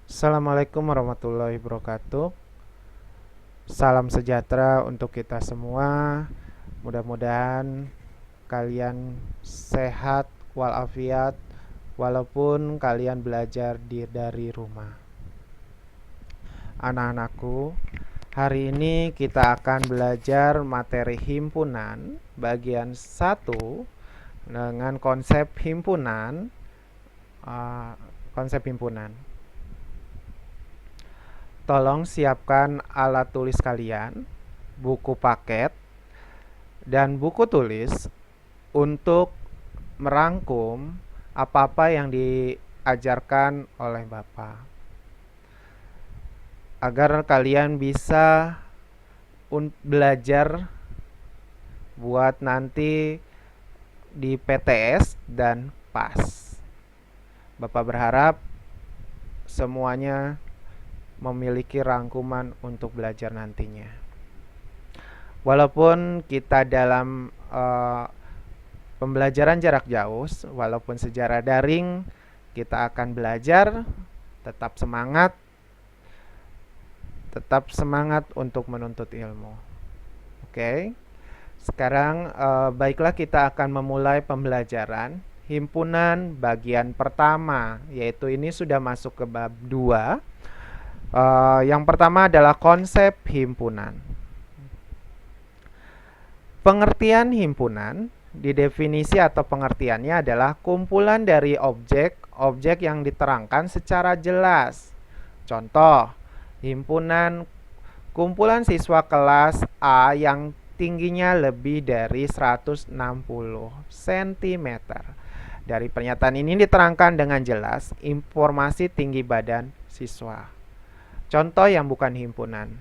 Assalamualaikum warahmatullahi wabarakatuh. Salam sejahtera untuk kita semua. Mudah-mudahan kalian sehat walafiat walaupun kalian belajar dari rumah. Anak-anakku, hari ini kita akan belajar materi himpunan bagian 1 dengan konsep himpunan. Konsep himpunan. Tolong siapkan alat tulis kalian, buku paket, dan buku tulis untuk merangkum apa-apa yang diajarkan oleh Bapak. Agar kalian bisa belajar buat nanti di PTS dan PAS. Bapak berharap semuanya memiliki rangkuman untuk belajar nantinya. Walaupun kita dalam pembelajaran jarak jauh, walaupun secara daring, kita akan belajar, tetap semangat untuk menuntut ilmu. Oke. Sekarang baiklah kita akan memulai pembelajaran himpunan bagian pertama, yaitu ini sudah masuk ke bab 2. Yang pertama adalah konsep himpunan. Pengertian himpunan, di definisi atau pengertiannya adalah kumpulan dari objek yang diterangkan secara jelas. Contoh, himpunan kumpulan siswa kelas A yang tingginya lebih dari 160 cm. Dari pernyataan ini diterangkan dengan jelas informasi tinggi badan siswa. Contoh yang bukan himpunan.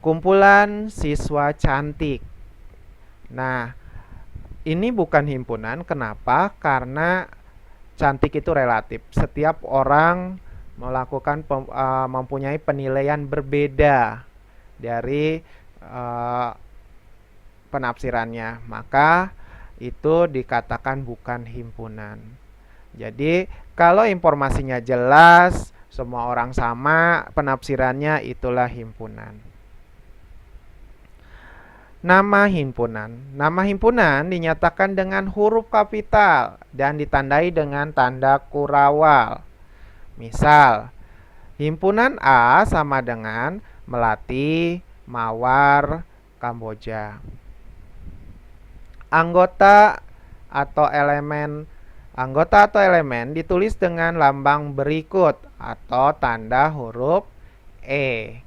Kumpulan siswa cantik. Nah, ini bukan himpunan. Kenapa? Karena cantik itu relatif. Setiap orang mempunyai penilaian berbeda dari penafsirannya. Maka itu dikatakan bukan himpunan. Jadi kalau informasinya jelas, semua orang sama penafsirannya, itulah himpunan. Nama himpunan. Nama himpunan dinyatakan dengan huruf kapital dan ditandai dengan tanda kurawal. Misal, himpunan A sama dengan Melati, Mawar, Kamboja. Anggota atau elemen ditulis dengan lambang berikut atau tanda huruf E.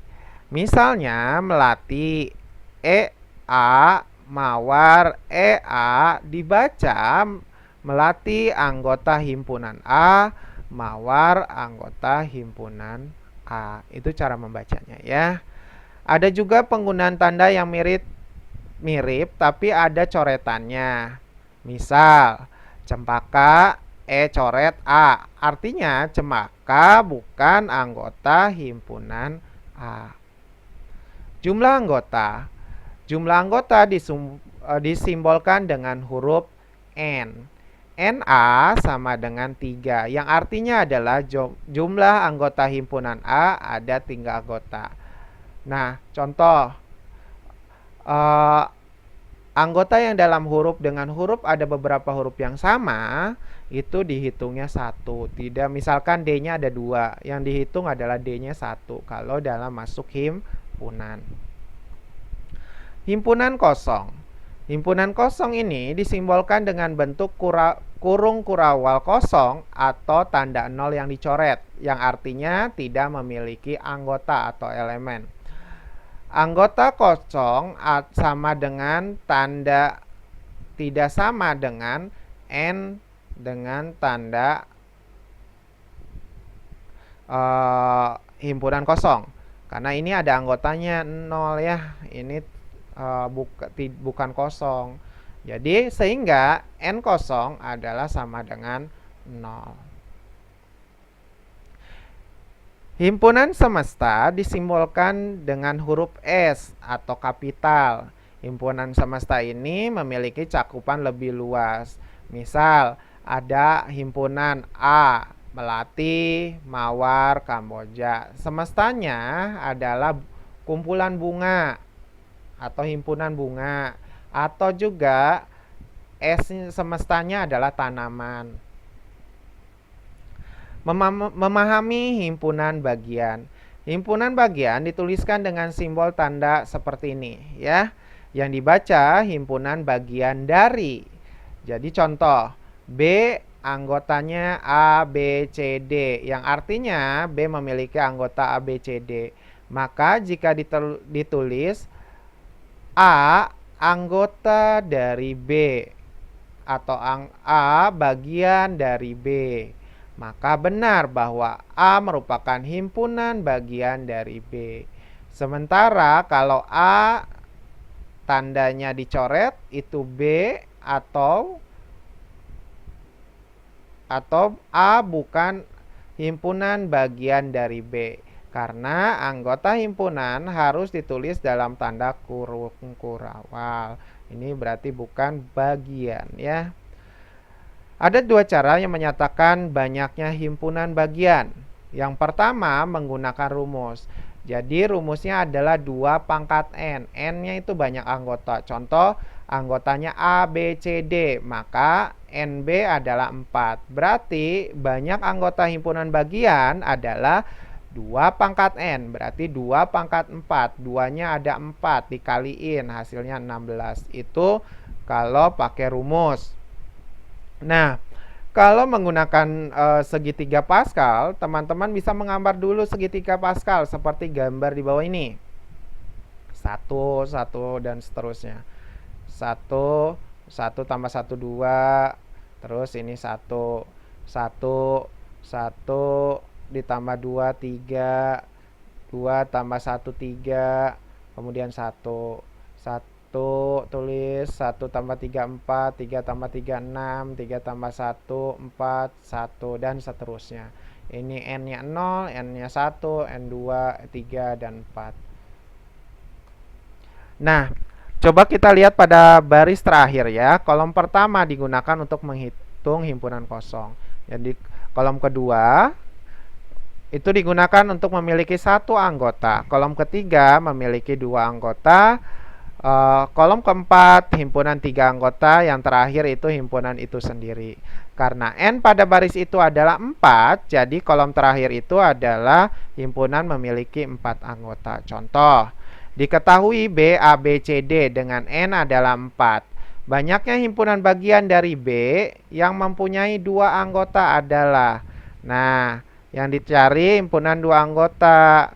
Misalnya Melati EA, Mawar EA, dibaca Melati anggota himpunan A, Mawar anggota himpunan A. Itu cara membacanya ya. Ada juga penggunaan tanda yang mirip tapi ada coretannya. Misal Cempaka coret A. Artinya Cempaka bukan anggota himpunan A. Jumlah anggota. Jumlah anggota disimbolkan dengan huruf N. NA sama dengan 3. Yang artinya adalah jumlah anggota himpunan A ada 3 anggota. Nah, contoh. Anggota yang dalam huruf dengan huruf ada beberapa huruf yang sama, itu dihitungnya 1. Tidak, misalkan D-nya ada 2, yang dihitung adalah D-nya 1 kalau dalam masuk himpunan. Himpunan kosong. Himpunan kosong ini disimbolkan dengan bentuk kurung kurawal kosong atau tanda 0 yang dicoret, yang artinya tidak memiliki anggota atau elemen. Anggota kosong sama dengan tanda tidak sama dengan N dengan tanda himpunan kosong. Karena ini ada anggotanya 0 ya. Ini bukan kosong. Jadi sehingga N kosong adalah sama dengan 0. Himpunan semesta disimbolkan dengan huruf S atau kapital. Himpunan semesta ini memiliki cakupan lebih luas. Misal, ada himpunan A, melati, mawar, kamboja. Semestanya adalah kumpulan bunga atau himpunan bunga, atau juga semestanya adalah tanaman. Memahami himpunan bagian. Himpunan bagian dituliskan dengan simbol tanda seperti ini ya. Yang dibaca himpunan bagian dari. Jadi contoh, B anggotanya A, B, C, D, yang artinya B memiliki anggota A, B, C, D. Maka jika ditulis A anggota dari B atau A bagian dari B, maka benar bahwa A merupakan himpunan bagian dari B. Sementara kalau A tandanya dicoret, itu B atau A bukan himpunan bagian dari B. Karena anggota himpunan harus ditulis dalam tanda kurung kurawal. Ini berarti bukan bagian ya. Ada dua cara yang menyatakan banyaknya himpunan bagian. Yang pertama menggunakan rumus. Jadi rumusnya adalah 2 pangkat N. N-nya itu banyak anggota. Contoh, anggotanya A, B, C, D. Maka NB adalah 4. Berarti banyak anggota himpunan bagian adalah 2 pangkat N. Berarti 2 pangkat 4. 2-nya ada 4. Dikaliin hasilnya 16. Itu kalau pakai rumus. Nah, kalau menggunakan segitiga Pascal, teman-teman bisa menggambar dulu segitiga Pascal seperti gambar di bawah ini. 1, 1 dan seterusnya. 1, 1 tambah 1, 2. Terus ini 1, 1, 1 ditambah 2, 3. 2 tambah 1, 3. Kemudian 1, 1 tulis 1 tambah 3, 4. 3 tambah 3, 6. 3 tambah 1, 4. 1 dan seterusnya. Ini N-nya 0, N-nya 1, N2, 3 dan 4. Nah, coba kita lihat pada baris terakhir ya. Kolom pertama digunakan untuk menghitung himpunan kosong. Jadi kolom kedua itu digunakan untuk memiliki 1 anggota. Kolom ketiga memiliki 2 anggota. Kolom keempat himpunan 3 anggota. Yang terakhir itu himpunan itu sendiri. Karena N pada baris itu adalah 4, jadi kolom terakhir itu adalah himpunan memiliki 4 anggota. Contoh, diketahui B, A, B, C, D dengan N adalah 4. Banyaknya himpunan bagian dari B yang mempunyai 2 anggota adalah. Nah, yang dicari himpunan 2 anggota.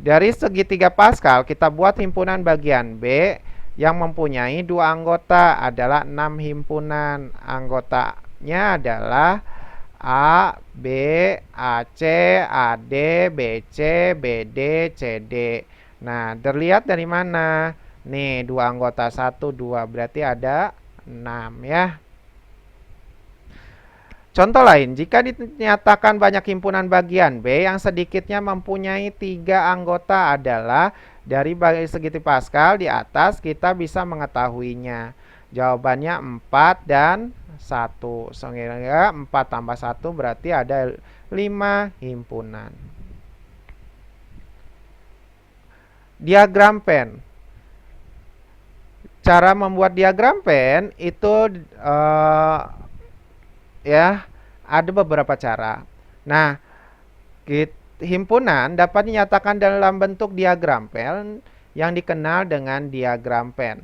Dari segitiga Pascal kita buat himpunan bagian B yang mempunyai 2 anggota adalah 6 himpunan. Anggotanya adalah A, B, AC, AD, BC, BD, CD. Nah, terlihat dari mana? Nih, 2 anggota 1, 2, berarti ada 6 ya. Contoh lain, jika dinyatakan banyak himpunan bagian B yang sedikitnya mempunyai 3 anggota adalah dari segitiga Pascal di atas kita bisa mengetahuinya. Jawabannya 4 dan 1. Sehingga 4 tambah 1 berarti ada 5 himpunan. Diagram pen. Cara membuat diagram pen itu ya, ada beberapa cara. Nah, himpunan dapat dinyatakan dalam bentuk diagram pen yang dikenal dengan diagram pen.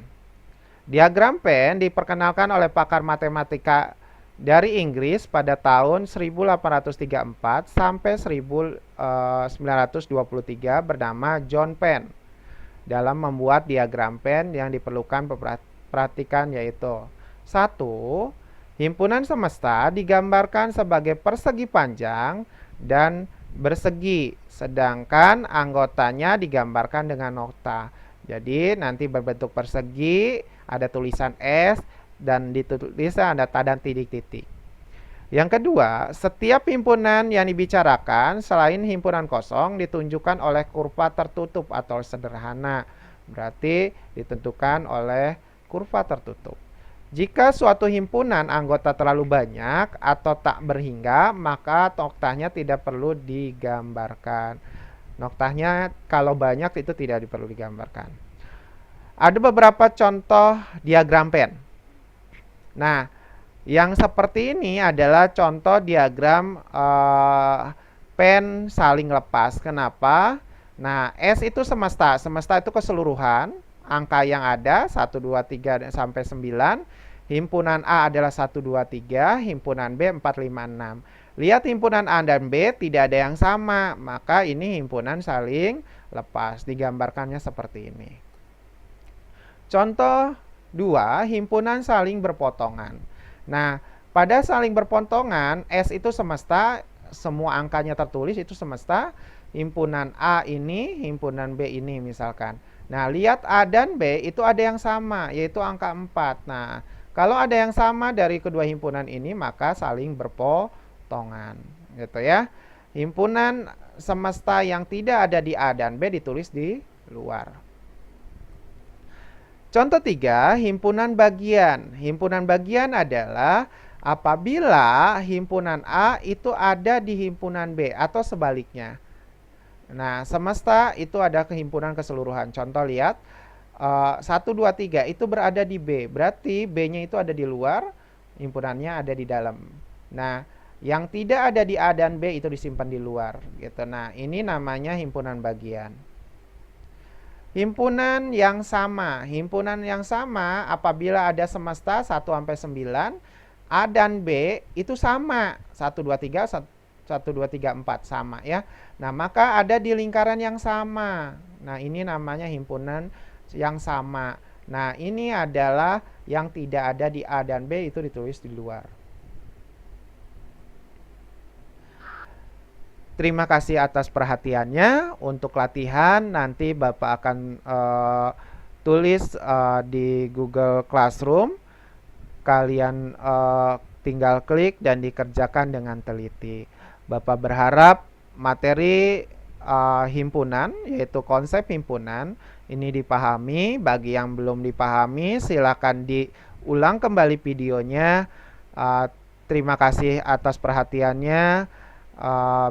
Diagram pen diperkenalkan oleh pakar matematika dari Inggris pada tahun 1834 sampai 1923 bernama John Penn. Dalam membuat diagram pen yang diperlukan perhatikan yaitu 1. Himpunan semesta digambarkan sebagai persegi panjang dan bersegi, sedangkan anggotanya digambarkan dengan nokta. Jadi nanti berbentuk persegi, ada tulisan S, dan di tulisan ada tanda titik-titik. Yang kedua, setiap himpunan yang dibicarakan selain himpunan kosong ditunjukkan oleh kurva tertutup atau sederhana. Berarti ditentukan oleh kurva tertutup. Jika suatu himpunan anggota terlalu banyak atau tak berhingga, maka noktahnya tidak perlu digambarkan. Noktahnya kalau banyak itu tidak perlu digambarkan. Ada beberapa contoh diagram pen. Nah, yang seperti ini adalah contoh diagram pen saling lepas. Kenapa? Nah, S itu semesta. Semesta itu keseluruhan. Angka yang ada 1, 2, 3 sampai 9. Himpunan A adalah 1, 2, 3. Himpunan B 4, 5, 6. Lihat himpunan A dan B tidak ada yang sama. Maka ini himpunan saling lepas. Digambarkannya seperti ini. Contoh 2, himpunan saling berpotongan. Nah, pada saling berpotongan, S itu semesta, semua angkanya tertulis itu semesta. Himpunan A ini, himpunan B ini misalkan. Nah, lihat A dan B itu ada yang sama, yaitu angka 4. Nah, kalau ada yang sama dari kedua himpunan ini, maka saling berpotongan. Gitu ya. Himpunan semesta yang tidak ada di A dan B ditulis di luar. Contoh 3, himpunan bagian. Himpunan bagian adalah apabila himpunan A itu ada di himpunan B atau sebaliknya. Nah, semesta itu ada kehimpunan keseluruhan. Contoh lihat, 1, 2, 3 itu berada di B. Berarti B-nya itu ada di luar, himpunannya ada di dalam. Nah, yang tidak ada di A dan B itu disimpan di luar. Gitu. Nah, ini namanya himpunan bagian. Himpunan yang sama. Himpunan yang sama apabila ada semesta 1 sampai 9, A dan B itu sama. 1 2 3 1 2 3 4 sama ya. Nah, maka ada di lingkaran yang sama. Nah, ini namanya himpunan yang sama. Nah, ini adalah yang tidak ada di A dan B itu ditulis di luar. Terima kasih atas perhatiannya. Untuk latihan nanti Bapak akan tulis di Google Classroom. Kalian tinggal klik dan dikerjakan dengan teliti. Bapak berharap materi himpunan, yaitu konsep himpunan, ini dipahami. Bagi yang belum dipahami, silakan diulang kembali videonya. Terima kasih atas perhatiannya.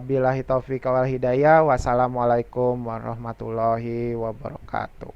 Billahi taufiq wal hidayah. Wassalamualaikum warahmatullahi wabarakatuh.